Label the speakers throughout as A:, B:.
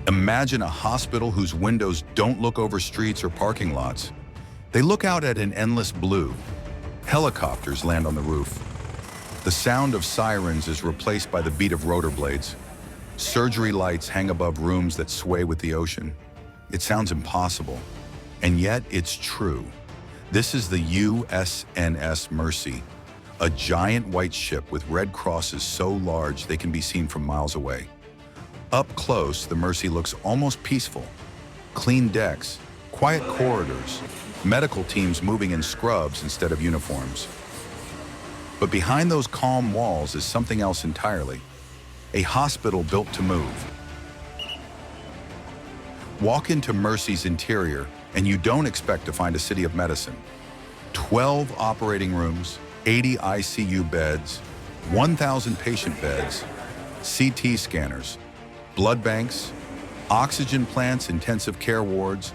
A: Imagine a hospital whose windows don't look over streets or parking lots. They look out at an endless blue. Helicopters land on the roof. The sound of sirens is replaced by the beat of rotor blades. Surgery lights hang above rooms that sway with the ocean. It sounds impossible, and yet it's true. This is the USNS Mercy, a giant white ship with red crosses so large they can be seen from miles away. Up close, the Mercy looks almost peaceful. Clean decks, quiet corridors, medical teams moving in scrubs instead of uniforms. But behind those calm walls is something else entirely. A hospital built to move. Walk into Mercy's interior, and you don't expect to find a city of medicine. 12 operating rooms, 80 ICU beds, 1,000 patient beds, CT scanners, blood banks, oxygen plants, intensive care wards,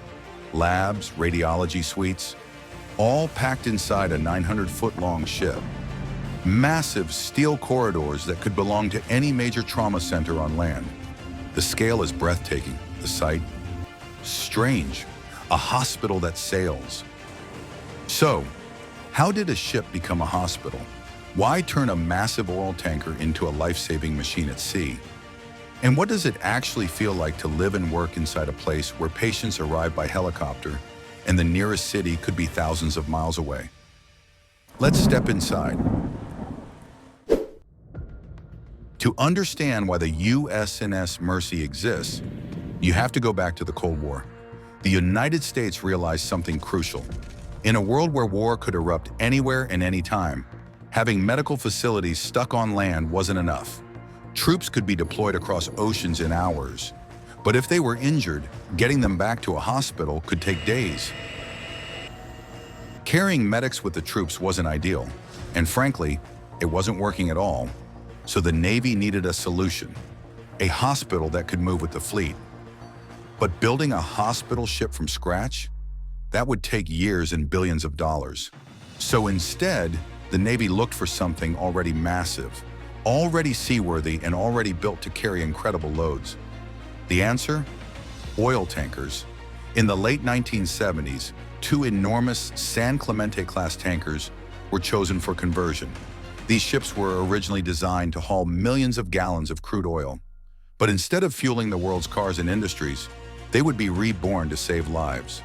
A: labs, radiology suites, all packed inside a 900-foot-long ship. Massive steel corridors that could belong to any major trauma center on land. The scale is breathtaking, the sight strange, a hospital that sails. So, how did a ship become a hospital? Why turn a massive oil tanker into a life-saving machine at sea? And what does it actually feel like to live and work inside a place where patients arrive by helicopter and the nearest city could be thousands of miles away? Let's step inside. To understand why the USNS Mercy exists, you have to go back to the Cold War. The United States realized something crucial. In a world where war could erupt anywhere and anytime, having medical facilities stuck on land wasn't enough. Troops could be deployed across oceans in hours, but if they were injured, getting them back to a hospital could take days. Carrying medics with the troops wasn't ideal, and frankly, it wasn't working at all. So the Navy needed a solution, a hospital that could move with the fleet. But building a hospital ship from scratch? That would take years and billions of dollars. So instead, the Navy looked for something already massive, already seaworthy, and already built to carry incredible loads. The answer? Oil tankers. In the late 1970s, 2 enormous San Clemente-class tankers were chosen for conversion. These ships were originally designed to haul millions of gallons of crude oil. But instead of fueling the world's cars and industries, they would be reborn to save lives.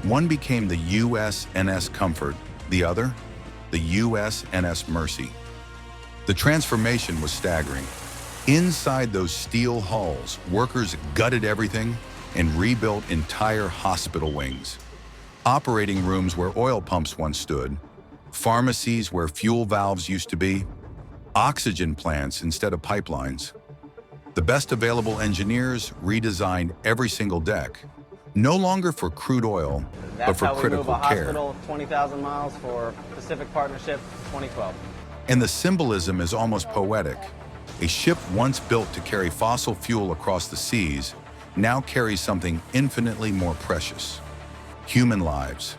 A: One became the USNS Comfort, the other, the USNS Mercy. The transformation was staggering. Inside those steel hulls, workers gutted everything and rebuilt entire hospital wings. Operating rooms where oil pumps once stood, pharmacies where fuel valves used to be, oxygen plants instead of pipelines. The best available engineers redesigned every single deck, no longer for crude oil, but for critical care.
B: That's how we move a hospital 20,000 miles for Pacific Partnership 2012.
A: And the symbolism is almost poetic. A ship once built to carry fossil fuel across the seas now carries something infinitely more precious: human lives.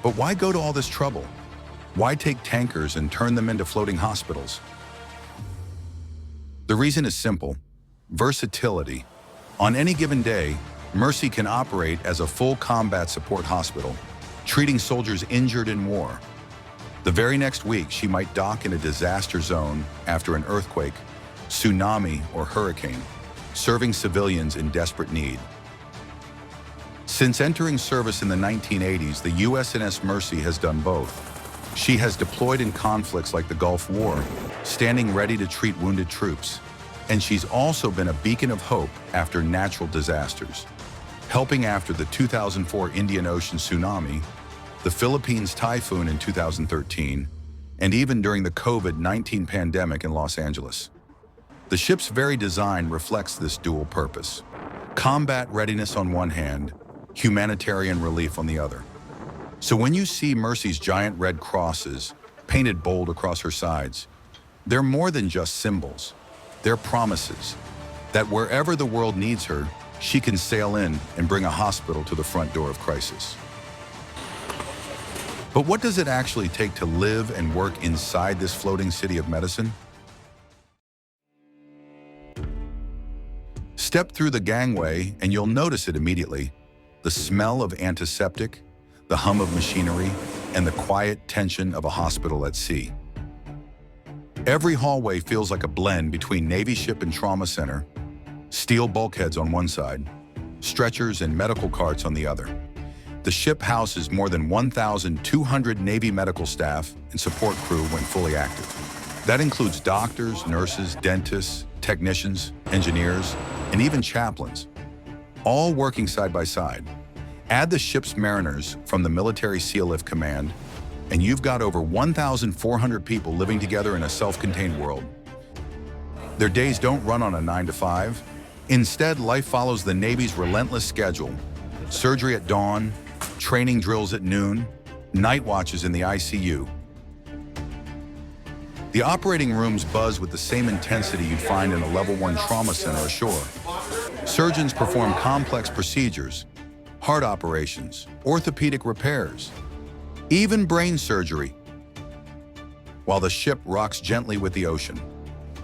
A: But why go to all this trouble? Why take tankers and turn them into floating hospitals? The reason is simple: versatility. On any given day, Mercy can operate as a full combat support hospital, treating soldiers injured in war. The very next week, she might dock in a disaster zone after an earthquake, tsunami, or hurricane, serving civilians in desperate need. Since entering service in the 1980s, the USNS Mercy has done both. She has deployed in conflicts like the Gulf War, standing ready to treat wounded troops. And she's also been a beacon of hope after natural disasters, helping after the 2004 Indian Ocean tsunami, the Philippines typhoon in 2013, and even during the COVID-19 pandemic in Los Angeles. The ship's very design reflects this dual purpose: combat readiness on one hand, humanitarian relief on the other. So when you see Mercy's giant red crosses painted bold across her sides, they're more than just symbols. They're promises that wherever the world needs her, she can sail in and bring a hospital to the front door of crisis. But what does it actually take to live and work inside this floating city of medicine? Step through the gangway and you'll notice it immediately. The smell of antiseptic, the hum of machinery, and the quiet tension of a hospital at sea. Every hallway feels like a blend between Navy ship and trauma center, steel bulkheads on one side, stretchers and medical carts on the other. The ship houses more than 1,200 Navy medical staff and support crew when fully active. That includes doctors, nurses, dentists, technicians, engineers, and even chaplains, all working side by side. Add the ship's mariners from the Military Sea Lift Command, and you've got over 1,400 people living together in a self-contained world. Their days don't run on a 9 to 5. Instead, life follows the Navy's relentless schedule. Surgery at dawn, training drills at noon, night watches in the ICU. The operating rooms buzz with the same intensity you'd find in a level 1 trauma center ashore. Surgeons perform complex procedures, heart operations, orthopedic repairs, even brain surgery, while the ship rocks gently with the ocean.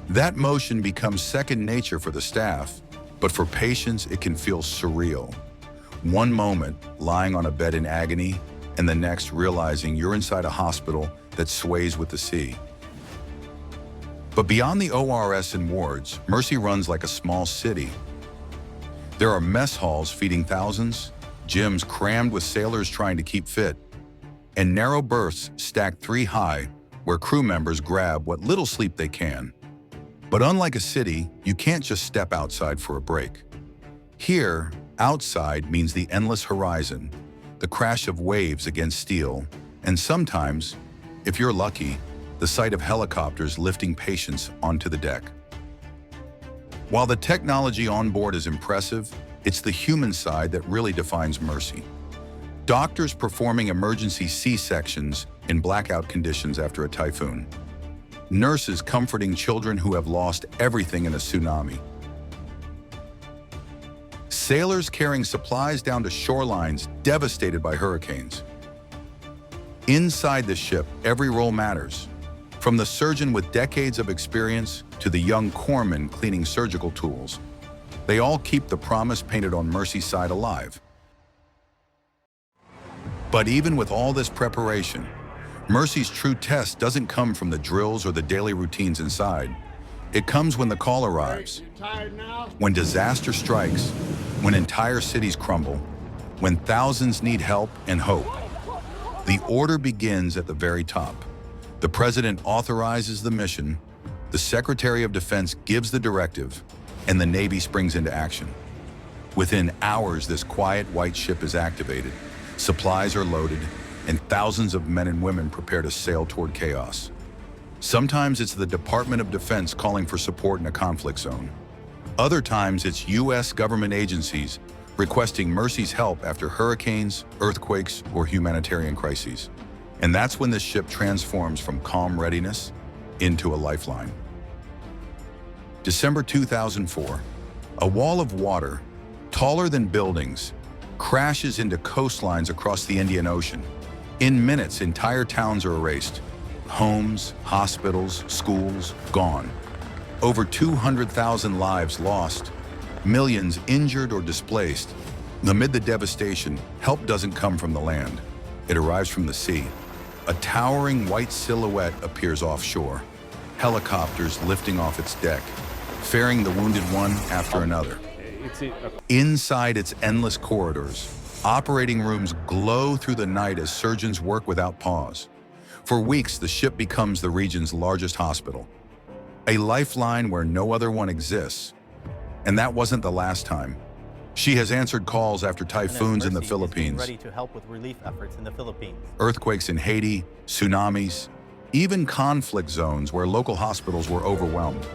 A: That motion becomes second nature for the staff, but for patients it can feel surreal. One moment lying on a bed in agony, and the next realizing you're inside a hospital that sways with the sea. But beyond the ORS and wards, Mercy runs like a small city. There are mess halls feeding thousands, gyms crammed with sailors trying to keep fit, and narrow berths stacked 3 high where crew members grab what little sleep they can. But unlike a city, you can't just step outside for a break. Here, outside means the endless horizon, the crash of waves against steel, and sometimes, if you're lucky, the sight of helicopters lifting patients onto the deck. While the technology on board is impressive, it's the human side that really defines Mercy. Doctors performing emergency C-sections in blackout conditions after a typhoon. Nurses comforting children who have lost everything in a tsunami. Sailors carrying supplies down to shorelines devastated by hurricanes. Inside the ship, every role matters. From the surgeon with decades of experience to the young corpsman cleaning surgical tools, they all keep the promise painted on Mercy's side alive. But even with all this preparation, Mercy's true test doesn't come from the drills or the daily routines inside. It comes when the call arrives, when disaster strikes, when entire cities crumble, when thousands need help and hope. The order begins at the very top. The President authorizes the mission, the Secretary of Defense gives the directive, and the Navy springs into action. Within hours, this quiet white ship is activated, supplies are loaded, and thousands of men and women prepare to sail toward chaos. Sometimes it's the Department of Defense calling for support in a conflict zone. Other times it's U.S. government agencies requesting Mercy's help after hurricanes, earthquakes, or humanitarian crises. And that's when this ship transforms from calm readiness into a lifeline. December 2004, a wall of water, taller than buildings, crashes into coastlines across the Indian Ocean. In minutes, entire towns are erased. Homes, hospitals, schools, gone. Over 200,000 lives lost, millions injured or displaced. Amid the devastation, help doesn't come from the land. It arrives from the sea. A towering white silhouette appears offshore, helicopters lifting off its deck, ferrying the wounded one after another. Inside its endless corridors, operating rooms glow through the night as surgeons work without pause. For weeks, the ship becomes the region's largest hospital, a lifeline where no other one exists. And that wasn't the last time. She has answered calls after typhoons in the Philippines,
B: ready to help with relief efforts in the Philippines,
A: earthquakes in Haiti, tsunamis, even conflict zones where local hospitals were overwhelmed.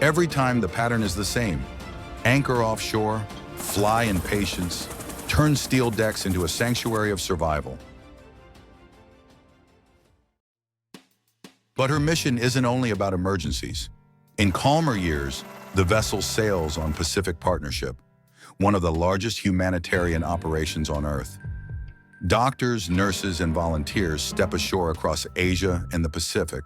A: Every time the pattern is the same. Anchor offshore, fly in patience, turn steel decks into a sanctuary of survival. But her mission isn't only about emergencies. In calmer years, the vessel sails on Pacific Partnership, one of the largest humanitarian operations on Earth. Doctors, nurses, and volunteers step ashore across Asia and the Pacific,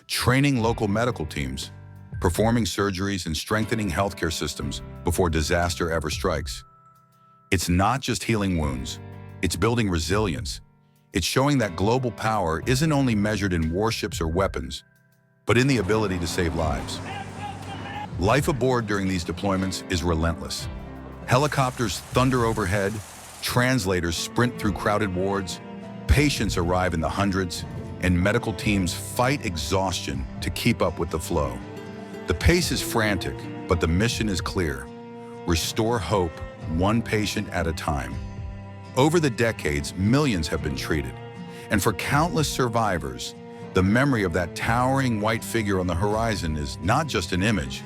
A: training local medical teams, performing surgeries and strengthening healthcare systems before disaster ever strikes. It's not just healing wounds, it's building resilience. It's showing that global power isn't only measured in warships or weapons, but in the ability to save lives. Life aboard during these deployments is relentless. Helicopters thunder overhead, translators sprint through crowded wards, patients arrive in the hundreds, and medical teams fight exhaustion to keep up with the flow. The pace is frantic, but the mission is clear. Restore hope, one patient at a time. Over the decades, millions have been treated. And for countless survivors, the memory of that towering white figure on the horizon is not just an image,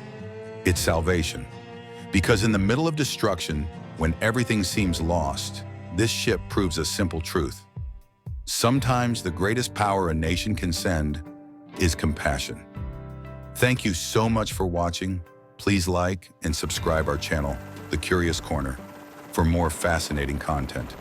A: it's salvation. Because in the middle of destruction, when everything seems lost, this ship proves a simple truth. Sometimes the greatest power a nation can send is compassion. Thank you so much for watching. Please like and subscribe our channel, The Curious Corner, for more fascinating content.